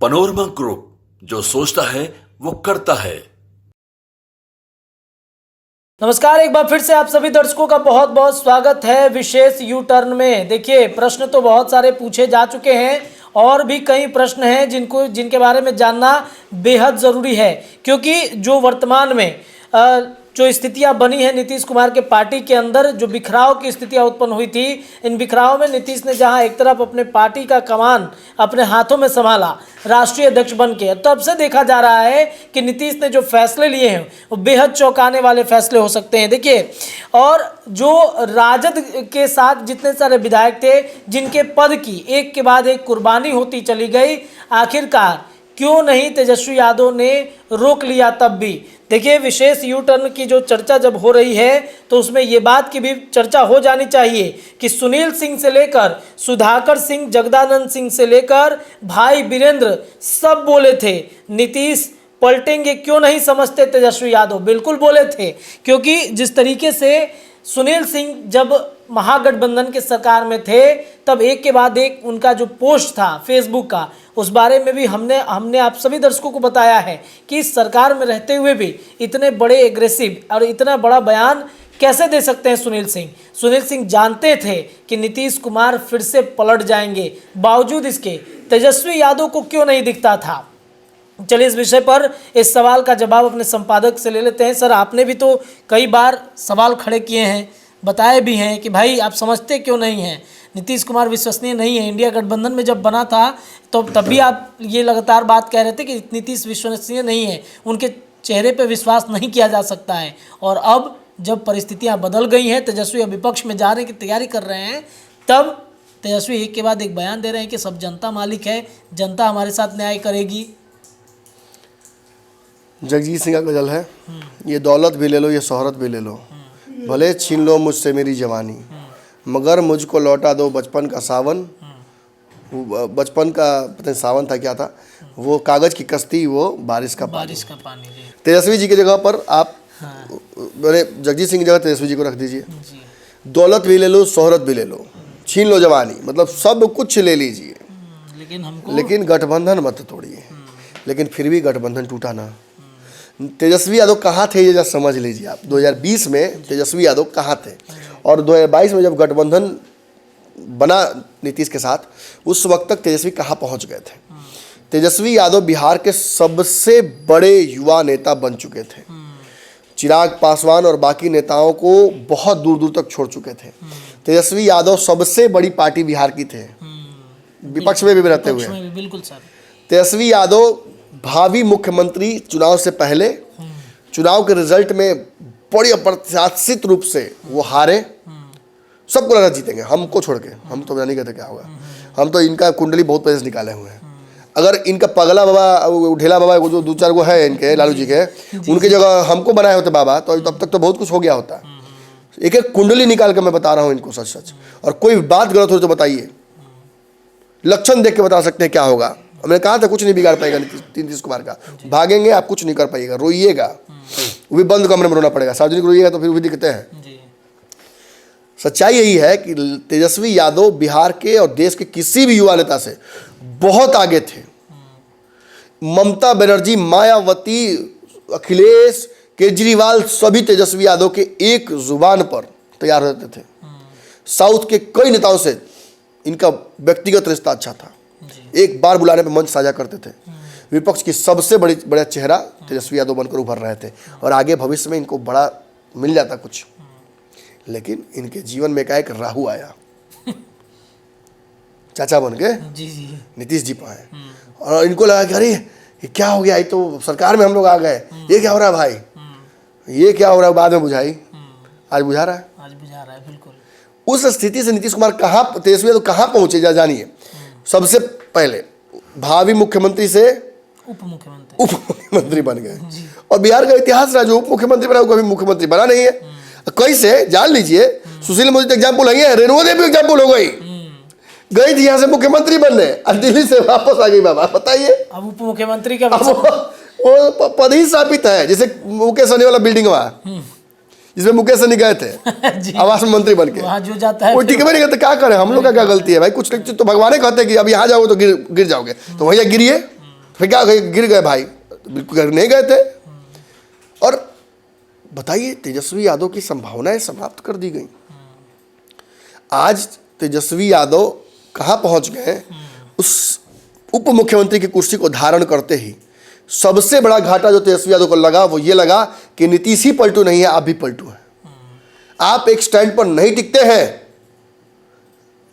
Panorama group, जो सोचता है वो करता है। नमस्कार, एक बार फिर से आप सभी दर्शकों का बहुत बहुत स्वागत है विशेष यू टर्न में। देखिए, प्रश्न तो बहुत सारे पूछे जा चुके हैं और भी कई प्रश्न हैं जिनके बारे में जानना बेहद ज़रूरी है, क्योंकि जो वर्तमान में जो स्थितियां बनी हैं नीतीश कुमार के पार्टी के अंदर, जो बिखराव की स्थितियां उत्पन्न हुई थी, इन बिखराव में नीतीश ने जहां एक तरफ अपने पार्टी का कमान अपने हाथों में संभाला राष्ट्रीय अध्यक्ष बन के, तब से देखा जा रहा है कि नीतीश ने जो फैसले लिए हैं वो बेहद चौंकाने वाले फैसले हो सकते हैं। देखिए, और जो राजद के साथ जितने सारे विधायक थे जिनके पद की एक के बाद एक कुर्बानी होती चली गई, आखिरकार क्यों नहीं तेजस्वी यादव ने रोक लिया तब भी। देखिए, विशेष यू टर्न की जो चर्चा जब हो रही है तो उसमें ये बात की भी चर्चा हो जानी चाहिए कि सुनील सिंह से लेकर सुधाकर सिंह, जगदानंद सिंह से लेकर भाई वीरेंद्र सब बोले थे नीतीश पलटेंगे, क्यों नहीं समझते तेजस्वी यादव। बिल्कुल बोले थे, क्योंकि जिस तरीके से सुनील सिंह जब महागठबंधन के सरकार में थे तब एक के बाद एक उनका जो पोस्ट था फेसबुक का, उस बारे में भी हमने आप सभी दर्शकों को बताया है कि इस सरकार में रहते हुए भी इतने बड़े एग्रेसिव और इतना बड़ा बयान कैसे दे सकते हैं सुनील सिंह। सुनील सिंह जानते थे कि नीतीश कुमार फिर से पलट जाएंगे, बावजूद इसके तेजस्वी यादव को क्यों नहीं दिखता था। चलिए, इस विषय पर इस सवाल का जवाब अपने संपादक से ले लेते हैं। सर, आपने भी तो कई बार सवाल खड़े किए हैं, बताए भी हैं कि भाई आप समझते क्यों नहीं हैं, नीतीश कुमार विश्वसनीय नहीं है। इंडिया गठबंधन में जब बना था तो तब भी आप ये लगातार बात कह रहे थे कि नीतीश विश्वसनीय नहीं है, उनके चेहरे पे विश्वास नहीं किया जा सकता है। और अब जब परिस्थितियां बदल गई हैं, तेजस्वी विपक्ष में जाने की तैयारी कर रहे हैं, तब तेजस्वी एक के बाद एक बयान दे रहे हैं कि सब जनता मालिक है, जनता हमारे साथ न्याय करेगी। जगजीत सिंह का गजल है, ये दौलत भी ले लो, ये शोहरत भी ले लो, भले छीन लो मुझसे मेरी जवानी, मगर मुझको लौटा दो बचपन का सावन। बचपन का पता नहीं सावन था क्या था, वो कागज़ की कश्ती, वो बारिश का पानी। तेजस्वी जी की जगह पर आप मैंने जगजीत सिंह की जगह तेजस्वी जी को रख दीजिए। दौलत भी ले लो, शोहरत भी ले लो, छीन लो जवानी, मतलब सब कुछ ले लीजिए, लेकिन गठबंधन मत तोड़िए। लेकिन फिर भी गठबंधन टूटा ना। तेजस्वी यादव कहाँ थे ये जरा समझ लीजिए आप। 2020 में तेजस्वी यादव कहाँ थे और 2022 में जब गठबंधन बना नीतीश के साथ, उस वक्त तक तेजस्वी कहाँ पहुँच गए थे। तेजस्वी यादव बिहार के सबसे बड़े युवा नेता बन चुके थे। चिराग पासवान और बाकी नेताओं को बहुत दूर दूर तक छोड़ चुके थे। तेजस्वी यादव सबसे बड़ी पार्टी बिहार की थे, विपक्ष में भी रहते हुए। बिल्कुल सर। तेजस्वी यादव भावी मुख्यमंत्री चुनाव से पहले चुनाव के रिजल्ट में बड़ी अप्रत्याशित रूप से वो हारे। सबको लगा जीतेंगे, हमको छोड़ के, हम तो नहीं कहते क्या होगा, हम तो इनका कुंडली बहुत पैसे निकाले हुए हैं। अगर इनका पगला बाबा, ढेला बाबा जो 2-4 गो है इनके लालू जी के, उनकी जगह हमको बनाए होते बाबा, तो तब तक तो बहुत कुछ हो गया होता। एक एक कुंडली निकाल कर मैं बता रहा हूँ इनको सच सच, और कोई बात गलत हो तो बताइए, लक्षण देख के बता सकते हैं क्या होगा। हमने कहा था कुछ नहीं बिगाड़ पाएगा नीतीश कुमार का, भागेंगे आप, कुछ नहीं कर पाइएगा, रोइएगा, वो भी बंद कमरे में रोना पड़ेगा, सार्वजनिक रोइएगा तो फिर वो भी दिखते हैं। सच्चाई यही है कि तेजस्वी यादव बिहार के और देश के किसी भी युवा नेता से बहुत आगे थे। ममता बनर्जी, मायावती, अखिलेश, केजरीवाल सभी तेजस्वी यादव के एक जुबान पर तैयार रहते थे। साउथ के कई नेताओं से इनका व्यक्तिगत रिश्ता अच्छा था, एक बार बुलाने पर मंच साझा करते थे। विपक्ष की सबसे बड़ा चेहरा तेजस्वी यादव बनकर उभर रहे थे और आगे भविष्य में इनको बड़ा मिल जाता कुछ। लेकिन इनके जीवन में एकाएक राहु आया, चाचा बन के नीतीश जी पाए, और इनको लगा कि अरे ये क्या हो गया, ये तो सरकार में हम लोग आ गए, ये क्या हो रहा है भाई, ये क्या हो रहा है। बाद में बुझाई, आज बुझा रहा है। बिल्कुल। उस स्थिति से नीतीश कुमार कहाँ, तेजस्वी यादव कहाँ पहुंचे जानिए। सबसे पहले भावी मुख्यमंत्री से उप मुख्यमंत्री बन गए, और बिहार का इतिहास रहा, जो उप मुख्यमंत्री बना कभी मुख्यमंत्री बना नहीं है। कैसे जान लीजिए, सुशील मोदी एग्जाम्पल है, रेणुका देवी एग्जाम्पल हो गई थी यहाँ से मुख्यमंत्री बनने, और दिल्ली से वापस आ गई बाबा। बताइए, अब उप मुख्यमंत्री का वो पद ही स्थापित है, जैसे मुकेश सहनी वाला बिल्डिंग वहाँ जिसमें मुकेश सहनी गए थे आवास मंत्री बन के, जो जाता है वो टिकवे नहीं करते। क्या करें, हम लोग का क्या गलती है भाई। कुछ तो भगवान कहते हैं कि अब यहाँ जाओगे तो गिर जाओगे, तो भैया गिरिए, फिर क्या गिर गए भाई? बिल्कुल गिर नहीं गए थे। और बताइए, तेजस्वी यादव की संभावनाएं समाप्त कर दी गई। आज तेजस्वी यादव कहाँ पहुंच गए? उस उप मुख्यमंत्री की कुर्सी को धारण करते ही सबसे बड़ा घाटा जो तेजस्वी यादव को लगा वो ये लगा कि नीतीश ही पलटू नहीं है, आप भी पलटू हैं। आप एक स्टैंड पर नहीं टिकते हैं।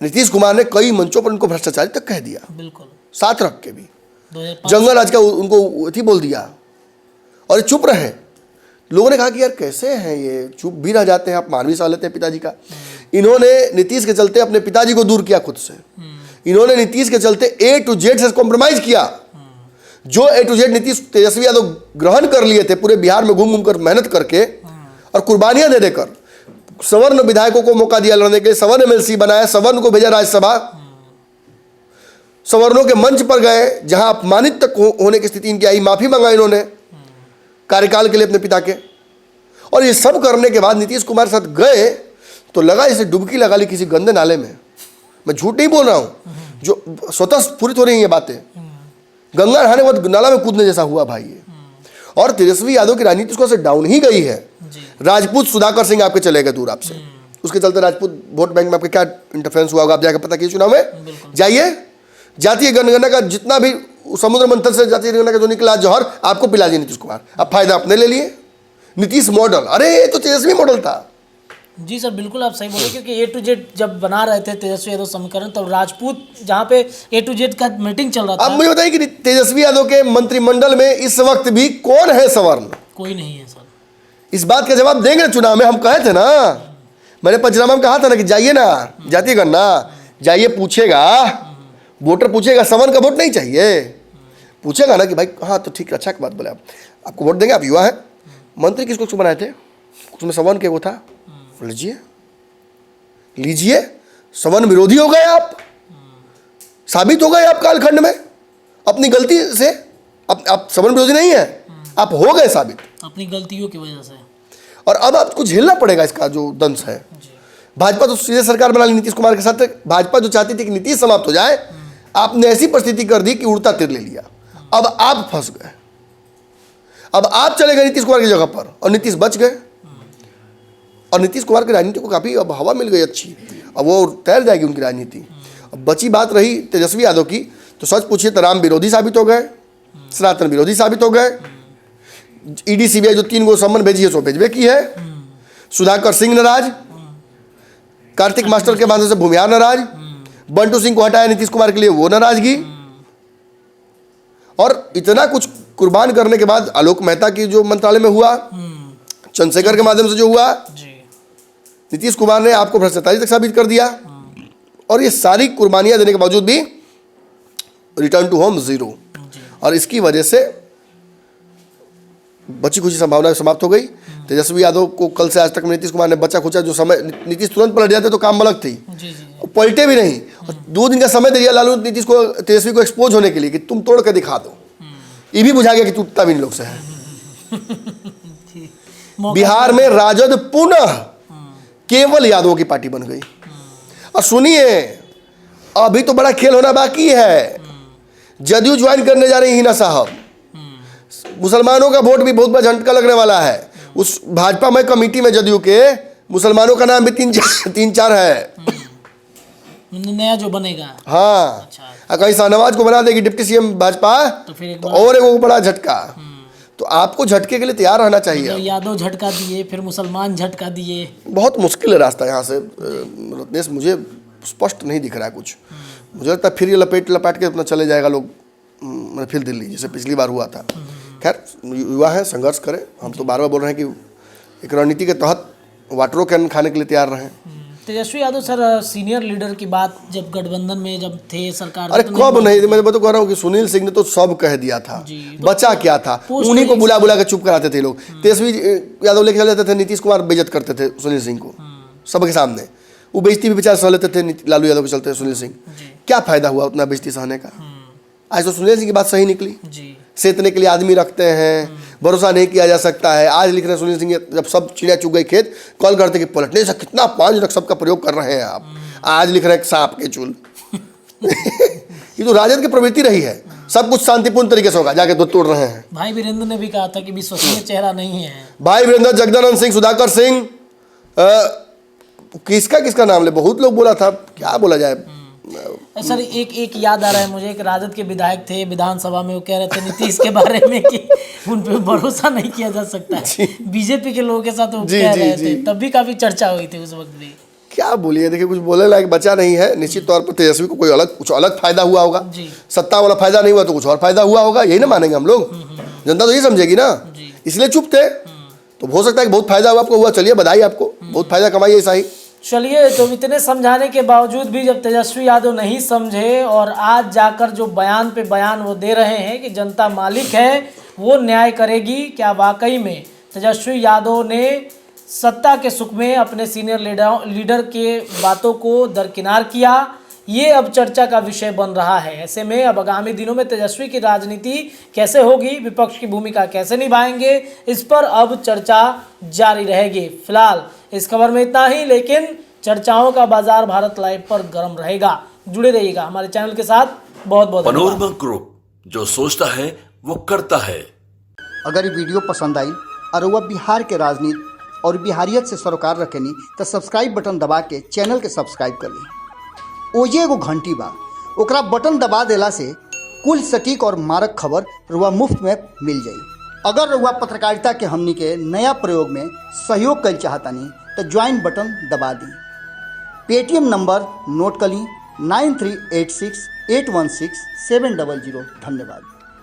नीतीश कुमार ने कई मंचों पर उनको भ्रष्टाचारी तक कह दिया, बिल्कुल साथ रख के भी 2005 जंगल राज का उनको थी बोल दिया, और ये चुप रहे। लोगों ने कहा कि यार कैसे हैं ये, चुप भी रह जाते हैं, आप मान भी सह लेते हैं पिताजी का। इन्होंने नीतीश के चलते अपने पिताजी को दूर किया खुद से। इन्होंने नीतीश के चलते A to Z से कॉम्प्रोमाइज किया। जो A to Z Nitish Tejashwi Yadav ग्रहण कर लिए थे, पूरे बिहार में घूम घूम कर मेहनत करके और कुर्बानियां दे देकर सवर्ण विधायकों को मौका दिया लड़ने के लिए, सवर्ण MLC बनाया, सवर्ण को भेजा राज्यसभा, सवर्णों के मंच पर गए जहां अपमानित तक होने की स्थिति इनकी आई, माफी मंगा इन्होंने कार्यकाल के लिए अपने पिता के। और ये सब करने के बाद नीतीश कुमार के साथ गए तो लगा जैसे डुबकी लगा ली किसी गंदे नाले में। मैं झूठ नहीं बोल रहा हूं, जो स्वतः स्फुरित हो रही है ये बातें। गंगा नहाने के बाद नाला में कूदने जैसा हुआ भाई ये। और तेजस्वी यादव की राजनीति उसको से डाउन ही गई है। राजपूत सुधाकर सिंह आपके चले गए दूर आपसे, उसके चलते राजपूत वोट बैंक में आपके क्या इंटरफेरेंस हुआ होगा आप जाकर पता कीजिए चुनाव में। जाइए, जातीय जनगणना का जितना भी समुद्र मंथन से जातीय जनगणना का जो निकला जौहर आपको पिला दिया नीतीश कुमार। अब फायदा अपने ले लिए। नीतीश मॉडल, अरे ये तो तेजस्वी मॉडल था। जी सर, बिल्कुल आप सही बोले, क्योंकि A to Z जब बना रहे थे तेजस्वी यादव समीकरण, तब राजपूत जहाँ पे A to Z का मीटिंग चल रहा था। अब मुझे बताइए कि तेजस्वी यादव के मंत्रिमंडल में इस वक्त भी कौन है सवर्ण? कोई नहीं है सर। इस बात का जवाब देंगे चुनाव में। हम कहे थे ना, मैंने पंचनामा में कहा था ना कि जाइए ना जातीय गणना, जाइए पूछेगा, वोटर पूछेगा, सवर्ण का वोट नहीं चाहिए, पूछेगा ना कि भाई हाँ तो ठीक, अच्छा की बात बोले, आप आपको वोट देंगे, आप युवा हैं, मंत्री किसको बनाए थे, उसमें सवर्ण के वो था, लीजिए लीजिए, सवर्ण विरोधी हो गए आप, साबित हो गए आप कालखंड में अपनी गलती से। आप सवर्ण विरोधी नहीं है, आप हो गए साबित अपनी गलतियों की वजह से। और अब आपको झेलना पड़ेगा इसका जो दंश है। भाजपा तो सीधे सरकार बना ली नीतीश कुमार के साथ। भाजपा जो चाहती थी कि नीतीश समाप्त हो जाए, आपने ऐसी परिस्थिति कर दी कि उड़ता तीर ले लिया। अब आप फंस गए, अब आप चले गए नीतीश कुमार की जगह पर और नीतीश बच गए। और नीतीश कुमार की राजनीति को काफ़ी अब हवा मिल गई अच्छी, अब वो तैर जाएगी उनकी राजनीति। अब बची बात रही तेजस्वी यादव की, तो सच पूछिए तो राम विरोधी साबित हो गए, सनातन विरोधी साबित हो गए। ED CBI जो 3 गो सम्मन भेजी है सो भेजबे की है। सुधाकर सिंह नाराज, कार्तिक मास्टर के माध्यम से भूमिहार नाराज, बंटू सिंह को हटाया नीतीश कुमार के लिए वो नाराजगी। और इतना कुछ कुर्बान करने के बाद आलोक मेहता की जो मंत्रालय में हुआ, चंद्रशेखर के माध्यम से जो हुआ, नीतीश कुमार ने आपको भ्रष्टाचारी तक साबित कर दिया। और ये सारी कुर्बानियां देने के बावजूद भी रिटर्न टू होम 0। और इसकी वजह से बची खुची संभावना समाप्त हो गई। तेजस्वी यादव को कल से आज तक में नीतीश कुमार ने बचा खुचा जो समय, नीतीश तुरंत पलट जाते तो काम अलग थी, पलटे भी नहीं। और 2 दिन का समय दे दिया लालू नीतीश को, तेजस्वी को एक्सपोज होने के लिए कि तुम तोड़ के दिखा दो। ये भी बुझा गया कि टूटता भी इन लोग से है। बिहार में राजद पुनः केवल यादवों की पार्टी बन गई। और सुनिए, अभी तो बड़ा खेल होना बाकी है। जदयू ज्वाइन करने जा रही हिना साहब, मुसलमानों का वोट भी बहुत बड़ा झटका लगने वाला है। उस भाजपा में कमेटी में जदयू के मुसलमानों का नाम भी 3-4 है नया जो बनेगा। हाँ, अच्छा। कहीं शाहनवाज को बना देगी डिप्टी CM भाजपा तो फिर एक तो और एक बड़ा झटका। तो आपको झटके के लिए तैयार रहना चाहिए। यादव झटका दिए, फिर मुसलमान झटका दिए, बहुत मुश्किल है रास्ता यहाँ से रत्नेश, मुझे स्पष्ट नहीं दिख रहा है कुछ। मुझे लगता है फिर ये लपेट के अपना चले जाएगा लोग, फिर दिल्ली जैसे पिछली बार हुआ था। खैर, युवा है, संघर्ष करें। हम तो बार बार बोल रहे हैं कि एक रणनीति के तहत वाटरों के अन्न खाने के लिए तैयार रहें। Tejashwi Yadav sir senior leader की बात जब गठबंधन में जब थे सरकार, अरे कब नहीं, मैं तो कह रहा हूँ कि सुनील सिंह ने तो सब कह दिया था, बचा क्या था, उन्हीं को बुला बुला के चुप कराते थे लोग। तेजस्वी यादव लेके चले जाते थे, नीतीश कुमार बेइज्जत करते थे सुनील सिंह को सबके सामने। वो बेइज्जती भी बेचारे सह लेते थे लालू यादव के चलते सुनील सिंह। क्या फायदा हुआ उतना बेइज्जती सहने का? आज तो सुनील सिंह की बात सही निकली। सेतने के लिए आदमी रखते हैं, भरोसा नहीं किया जा सकता है। आज लिख रहे हैं सुनील सिंह, जब सब चिड़िया चुग गई खेत, कॉल करते कि पलटने से कितना 5 शब्द का प्रयोग कर रहे हैं आप। आज लिख रहे हैं सांप के चूल। ये तो राजद की प्रवृत्ति रही है, सब कुछ शांतिपूर्ण तरीके से होगा। जाके दूध तोड़ रहे हैं। भाई वीरेंद्र ने भी कहा था कि विश्वसनीय चेहरा नहीं है। भाई वीरेंद्र, जगदानंद सिंह, सुधाकर सिंह, किसका नाम ले, बहुत लोग बोला था, क्या बोला जाए। सर एक याद आ रहा है मुझे, एक राजद के विधायक थे विधानसभा में, वो कह रहे थे नीतीश के बारे में कि उन पे भरोसा नहीं किया जा सकता है। बीजेपी के लोगों के साथ वो कह रहे थे, तब भी काफी चर्चा हुई थी उस वक्त भी। क्या बोलिए, देखिए कुछ बोलने लायक बचा नहीं है। निश्चित तौर पर तेजस्वी को कुछ अलग फायदा हुआ होगा। सत्ता वाला फायदा नहीं हुआ तो कुछ और फायदा हुआ होगा, यही ना मानेंगे हम लोग। जनता तो यही समझेगी ना, इसलिए चुप थे। तो हो सकता है कि बहुत फायदा हुआ आपको, हुआ, चलिए बधाई आपको, बहुत फायदा कमाइए ऐसा ही। चलिए, तो इतने समझाने के बावजूद भी जब तेजस्वी यादव नहीं समझे और आज जाकर जो बयान पे बयान वो दे रहे हैं कि जनता मालिक है, वो न्याय करेगी, क्या वाकई में तेजस्वी यादव ने सत्ता के सुख में अपने सीनियर लीडर के बातों को दरकिनार किया? ये अब चर्चा का विषय बन रहा है। ऐसे में अब आगामी दिनों में तेजस्वी की राजनीति कैसे होगी, विपक्ष की भूमिका कैसे निभाएंगे, इस पर अब चर्चा जारी रहेगी। फिलहाल इस खबर में इतना ही, लेकिन चर्चाओं का बाजार भारत लाइव पर गर्म रहेगा। जुड़े रहिएगा हमारे चैनल के साथ। बहुत बहुत पनोरमा ग्रुप, जो सोचता है वो करता है। अगर ये वीडियो पसंद आई और वह बिहार के राजनीति और बिहारियत से सरोकार रखेनी तो सब्सक्राइब बटन दबा के चैनल के सब्सक्राइब कर ली। ओजे एगो घंटी बा, ओकरा बटन दबा देला से कुल सटीक और मारक खबर रुआ मुफ्त में मिल जाई। अगर रुआ पत्रकारिता के हमनी के नया प्रयोग में सहयोग कर चाहतानी तो ज्वाइन बटन दबा दी। पेटीएम नंबर नोट कर ली 9386816700। धन्यवाद।